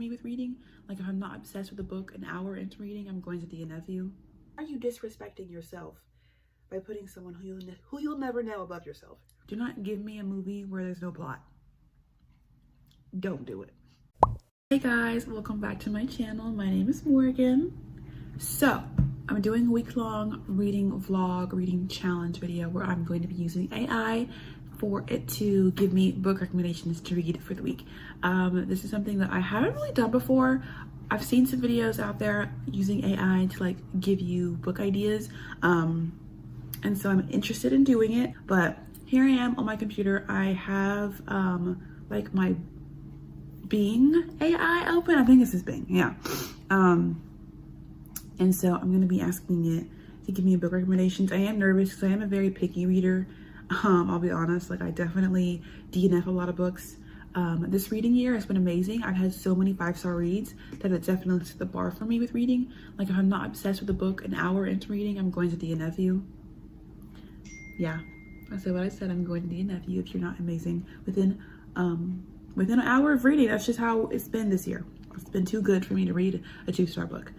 me with reading. Like if I'm not obsessed with a book an hour into reading, I'm going to DNF you. Are you disrespecting yourself by putting someone who you'll never know above yourself? Do not give me a movie where there's no plot. Don't do it. Hey guys, welcome back to my channel. My name is Morgan. So I'm doing a week-long reading vlog, reading challenge video where I'm going to be using AI for it to give me book recommendations to read for the week. This is something that I haven't really done before. I've seen some videos out there using AI to like give you book ideas. And so I'm interested in doing it, but here I am on my computer. I have like my Bing AI open. I think this is Bing, yeah. And so I'm gonna be asking it to give me book recommendations. I am nervous because I am a very picky reader. I'll be honest, like I definitely DNF a lot of books. This reading year has been amazing. I've had so many 5-star reads that it definitely set the bar for me with reading. Like if I'm not obsessed with a book an hour into reading, I'm going to DNF you. Yeah, I said what I said. I'm going to DNF you if you're not amazing within an hour of reading. That's just how it's been this year. It's been too good for me to read a 2-star book.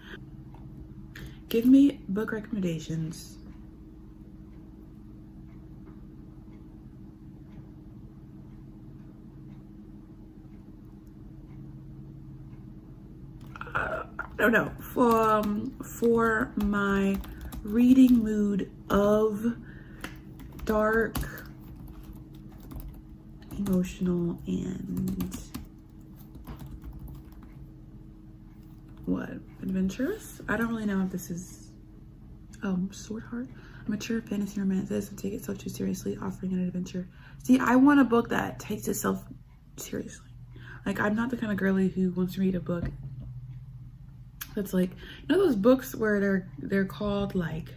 Give me book recommendations. I don't know, for my reading mood of dark, emotional, and what, adventurous? I don't really know if this is Sword Heart, a mature fantasy romance that doesn't take itself too seriously, offering an adventure. See, I want a book that takes itself seriously. Like I'm not the kind of girly who wants to read a book that's like, you know those books where they're called like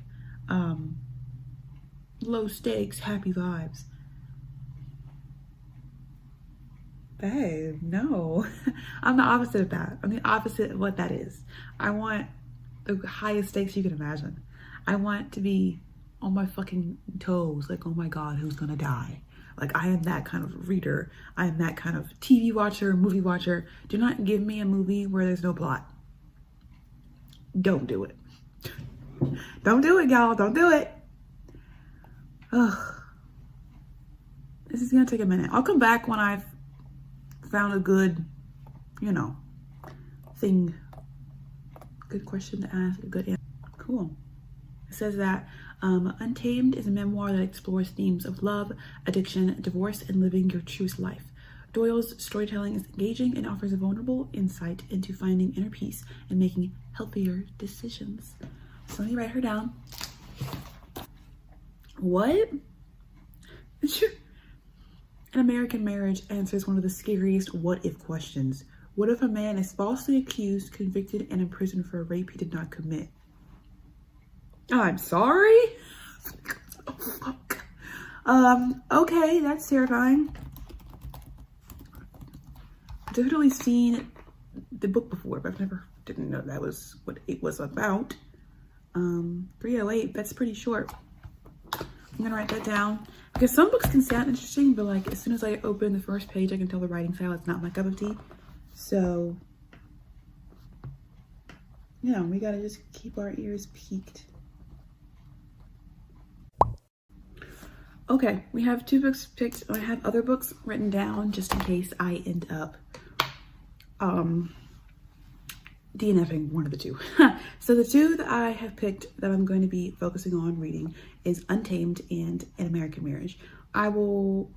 low stakes, happy vibes. Babe, no. I'm the opposite of that. I'm the opposite of what that is. I want the highest stakes you can imagine. I want to be on my fucking toes, like, oh my God, who's gonna die? Like I am that kind of reader. I am that kind of TV watcher, movie watcher. Do not give me a movie where there's no plot. Don't do it. Don't do it, y'all. Don't do it. Ugh. This is gonna take a minute. I'll come back when I've found a good, thing. Good question to ask, a good answer. Cool. It says that Untamed is a memoir that explores themes of love, addiction, divorce, and living your truest life. Doyle's storytelling is engaging and offers a vulnerable insight into finding inner peace and making healthier decisions. So let me write her down. What? An American Marriage answers one of the scariest what-if questions. What if a man is falsely accused, convicted, and imprisoned for a rape he did not commit? I'm sorry? Okay, that's terrifying. I've definitely seen the book before, but didn't know that was what it was about. 308, that's pretty short. I'm gonna write that down because some books can sound interesting, but like as soon as I open the first page, I can tell the writing style it's not my cup of tea. So yeah, we gotta just keep our ears peaked. Okay, we have 2 books picked. I have other books written down just in case I end up DNFing one of the 2. So the 2 that I have picked that I'm going to be focusing on reading is Untamed and An American Marriage. I will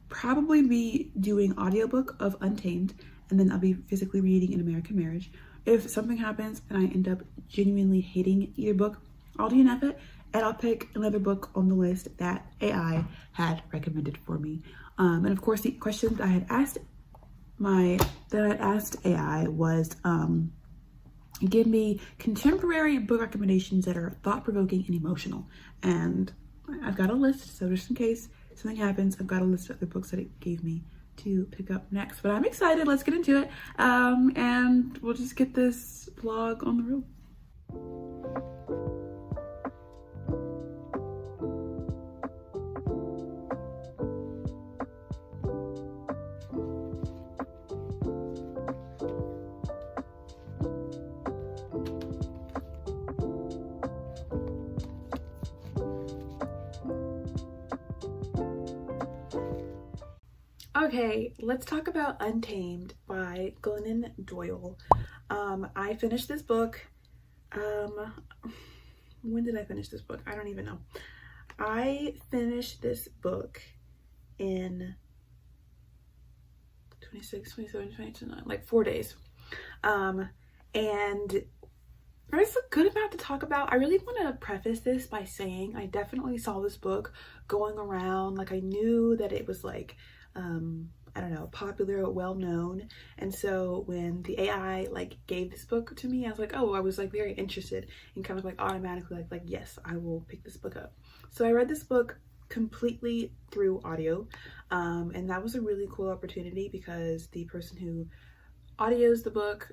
probably be doing audiobook of Untamed, and then I'll be physically reading An American Marriage. If something happens and I end up genuinely hating either book, I'll DNF it and I'll pick another book on the list that AI had recommended for me. And of course, the questions I had asked AI was give me contemporary book recommendations that are thought-provoking and emotional. And I've got a list, so just in case something happens, I've got a list of the books that it gave me to pick up next. But I'm excited. Let's get into it. And we'll just get this vlog on the road. Okay, let's talk about Untamed by Glennon Doyle. I finished this book. When did I finish this book? I don't even know. I finished this book in 26, 27, 28, 29, like 4 days. And there's a good amount to talk about. I really want to preface this by saying I definitely saw this book going around. Like I knew that it was like, I don't know, popular, well known. And so when the AI like gave this book to me, I was like, oh, I was like very interested and kind of like automatically like, yes, I will pick this book up. So I read this book completely through audio. And that was a really cool opportunity because the person who audios the book,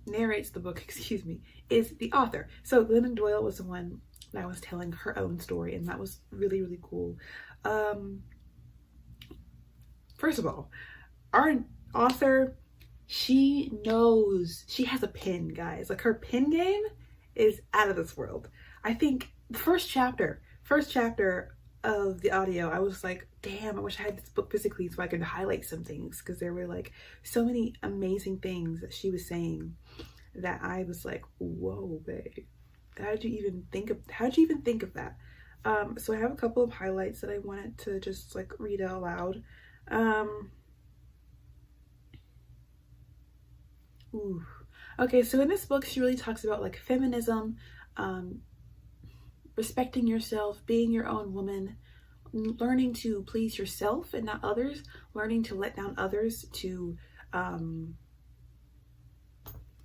narrates the book, excuse me, is the author. So Glennon Doyle was the one that was telling her own story, and that was really, really cool. First of all, our author, she knows, she has a pen, guys. Like her pen game is out of this world. I think the first chapter of the audio, I was like, damn, I wish I had this book physically so I could highlight some things, because there were like so many amazing things that she was saying that I was like, whoa, babe, how'd you even think of that? So I have a couple of highlights that I wanted to just like read out loud. Okay, so in this book she really talks about like feminism, respecting yourself, being your own woman, learning to please yourself and not others, learning to let down others, to I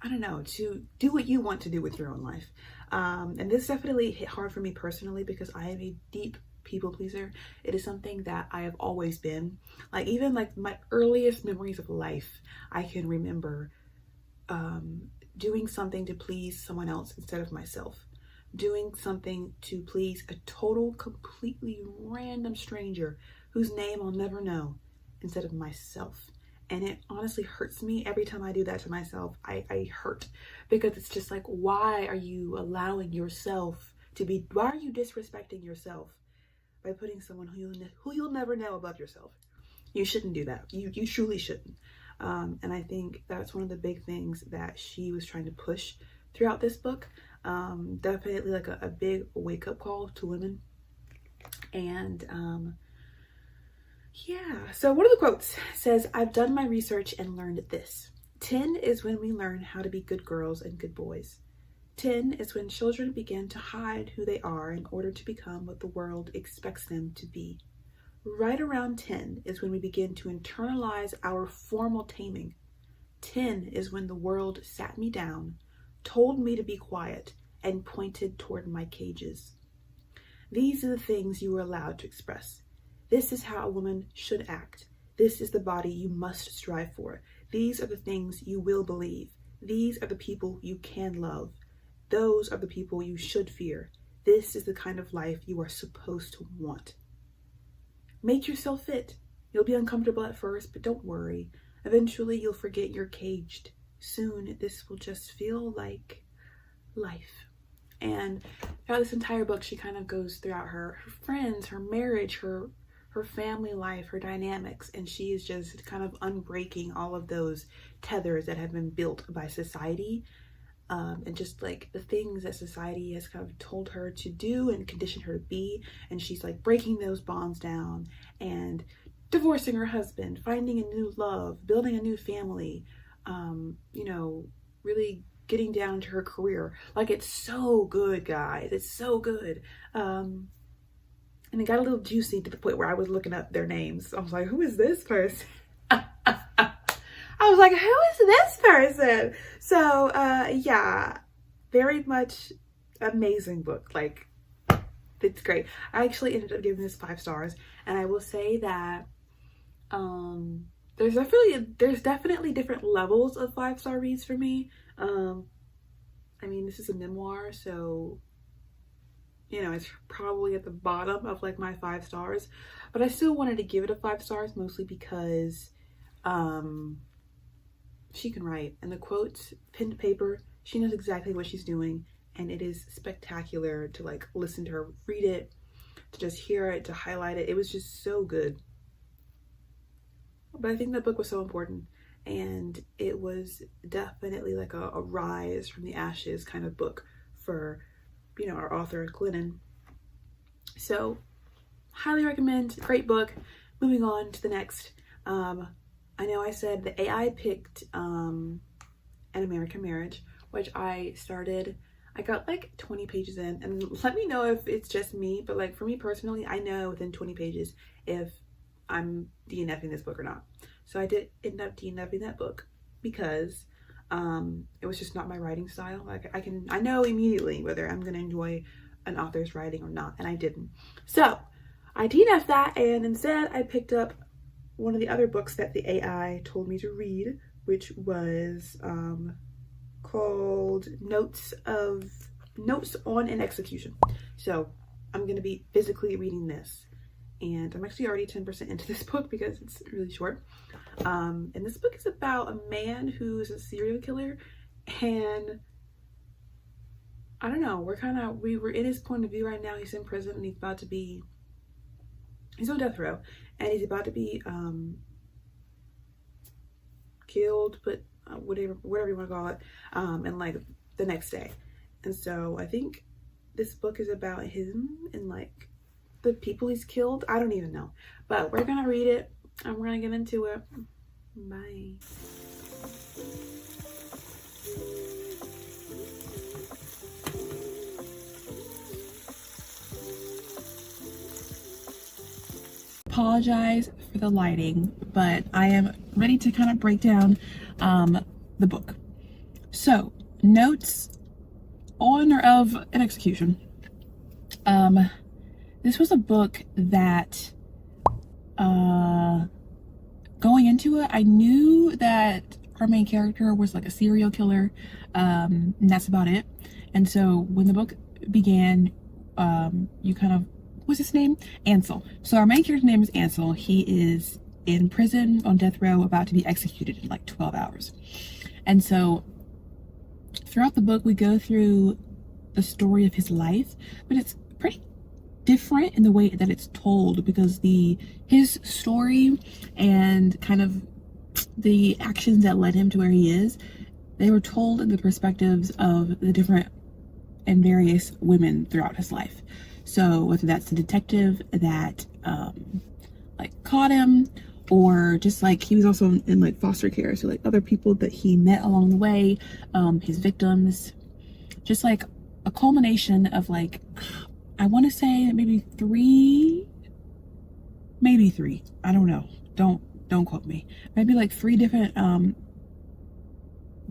don't know, to do what you want to do with your own life. And this definitely hit hard for me personally because I am a deep people pleaser. It is something that I have always been. Like even like my earliest memories of life, I can remember doing something to please someone else instead of myself. Doing something to please a total, completely random stranger whose name I'll never know instead of myself. And it honestly hurts me every time I do that to myself. I hurt because it's just like, why are you allowing yourself to be, why are you disrespecting yourself by putting someone who you'll never know above yourself? You shouldn't do that. You truly shouldn't. And I think that's one of the big things that she was trying to push throughout this book. Definitely like a big wake-up call to women. And yeah, so one of the quotes says, "I've done my research and learned this. 10 is when we learn how to be good girls and good boys. 10 is when children begin to hide who they are in order to become what the world expects them to be. Right around 10 is when we begin to internalize our formal taming. 10 is when the world sat me down, told me to be quiet, and pointed toward my cages. These are the things you are allowed to express. This is how a woman should act. This is the body you must strive for. These are the things you will believe. These are the people you can love. Those are the people you should fear. This is the kind of life you are supposed to want. Make yourself fit. You'll be uncomfortable at first, but don't worry. Eventually you'll forget you're caged. Soon this will just feel like life." And throughout this entire book, she kind of goes throughout her friends, her marriage, her family life, her dynamics, and she is just kind of unbreaking all of those tethers that have been built by society, and just like the things that society has kind of told her to do and conditioned her to be, and she's like breaking those bonds down and divorcing her husband, finding a new love, building a new family, you know, really getting down to her career. Like, it's so good, guys. It's so good. And it got a little juicy to the point where I was looking up their names. I was like, who is this person? I was like, who is this person? So yeah, very much amazing book. Like, it's great. I actually ended up giving this 5 stars, and I will say that there's definitely different levels of 5-star reads for me. I mean, this is a memoir, so you know, it's probably at the bottom of like my 5 stars, but I still wanted to give it a 5 stars, mostly because she can write, and the quotes, pen to paper, she knows exactly what she's doing, and it is spectacular to like listen to her read it, to just hear it, to highlight it. It was just so good. But I think that book was so important, and it was definitely like a rise from the ashes kind of book for, you know, our author Glennon. So highly recommend. Great book. Moving on to the next. I know I said the AI picked An American Marriage, which I started. I got like 20 pages in, and let me know if it's just me, but like for me personally, I know within 20 pages if I'm DNFing this book or not. So I did end up DNFing that book because it was just not my writing style. Like I know immediately whether I'm gonna enjoy an author's writing or not, and I didn't. So I DNF'd that, and instead I picked up one of the other books that the AI told me to read, which was called Notes on an Execution. So I'm gonna be physically reading this, and I'm actually already 10% into this book because it's really short. And this book is about a man who's a serial killer, and I don't know, we were in his point of view right now. He's in prison and he's on death row, and he's about to be killed, but whatever you want to call it, and like the next day. And so I think this book is about him and like the people he's killed. I don't even know, but we're gonna read it and we're gonna get into it. Bye. Apologize for the lighting, but I am ready to kind of break down the book. So, Notes on or of an Execution. This was a book that going into it, I knew that our main character was like a serial killer, and that's about it. And so when the book began, you kind of, what's his name? Ansel. So our main character's name is Ansel. He is in prison on death row, about to be executed in like 12 hours. And so throughout the book, we go through the story of his life, but it's pretty different in the way that it's told, because his story and kind of the actions that led him to where he is, they were told in the perspectives of the different and various women throughout his life. So whether that's the detective that like caught him, or just like he was also in like foster care, so like other people that he met along the way, his victims, just like a culmination of like, I want to say maybe three, I don't know, don't quote me, maybe like 3 different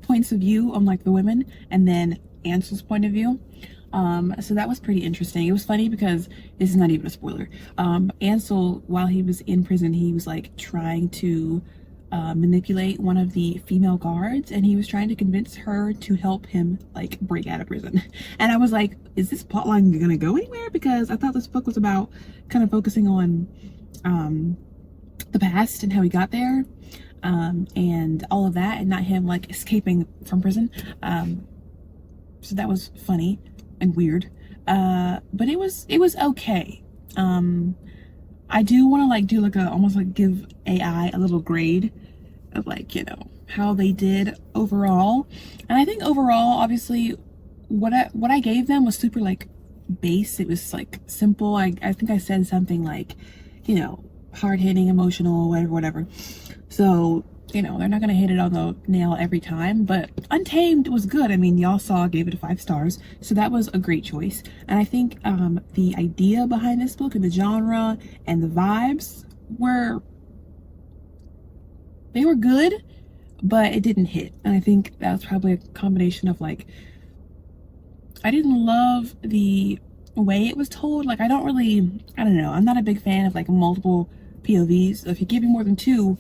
points of view on like the women, and then Ansel's point of view. So that was pretty interesting. It was funny because this is not even a spoiler. Ansel, while he was in prison, he was like trying to manipulate one of the female guards, and he was trying to convince her to help him like break out of prison. And I was like, is this plotline gonna go anywhere? Because I thought this book was about kind of focusing on the past and how he got there, and all of that, and not him like escaping from prison. So that was funny and weird, but it was okay. I do want to like do like almost like give AI a little grade of like, you know, how they did overall. And I think overall, obviously, what I gave them was super like base. It was like simple. I think I said something like, you know, hard-hitting, emotional, whatever. So, you know, they're not gonna hit it on the nail every time, but Untamed was good. I mean, y'all saw, gave it 5 stars, so that was a great choice. And I think the idea behind this book and the genre and the vibes were good, but it didn't hit. And I think that was probably a combination of like, I didn't love the way it was told. Like, I don't know, I'm not a big fan of like multiple POVs. So if you give me more than 2,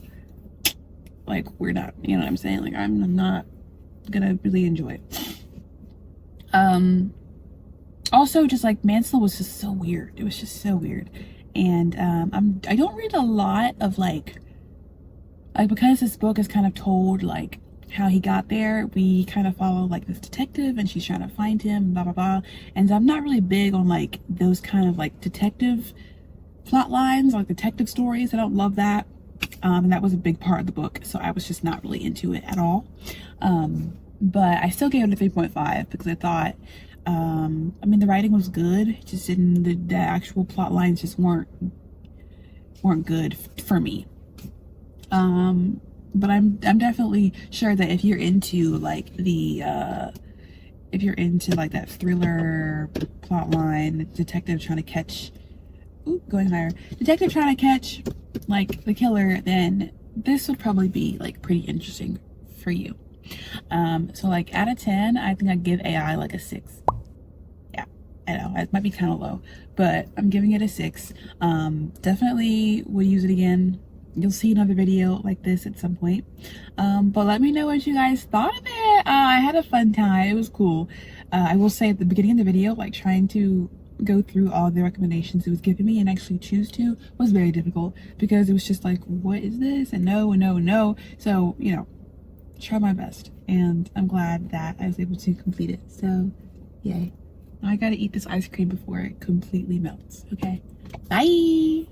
like, we're not, you know what I'm saying? Like, I'm not gonna really enjoy it. Also, just like Mansell was just so weird. It was just so weird. And I don't read a lot of like because this book is kind of told like how he got there. We kind of follow like this detective, and she's trying to find him, blah blah blah. And so I'm not really big on like those kind of like detective plot lines, like detective stories. I don't love that. And that was a big part of the book, so I was just not really into it at all. But I still gave it a 3.5 because I thought, I mean, the writing was good. It just didn't, the actual plot lines just weren't good for me. But I'm definitely sure that if you're into like if you're into like that thriller plot line, detective trying to catch, detective trying to catch like the killer, then this would probably be like pretty interesting for you. So like out of 10, I think I'd give AI like a 6. Yeah, I know it might be kind of low, but I'm giving it a 6. Definitely would use it again. You'll see another video like this at some point. But let me know what you guys thought of it. I had a fun time. It was cool. I will say at the beginning of the video, like trying to go through all the recommendations it was giving me and actually choose to was very difficult because it was just like, what is this? And no, and no, and no. So, you know, try my best. And I'm glad that I was able to complete it. So, yay. Now I gotta eat this ice cream before it completely melts. Okay. Bye.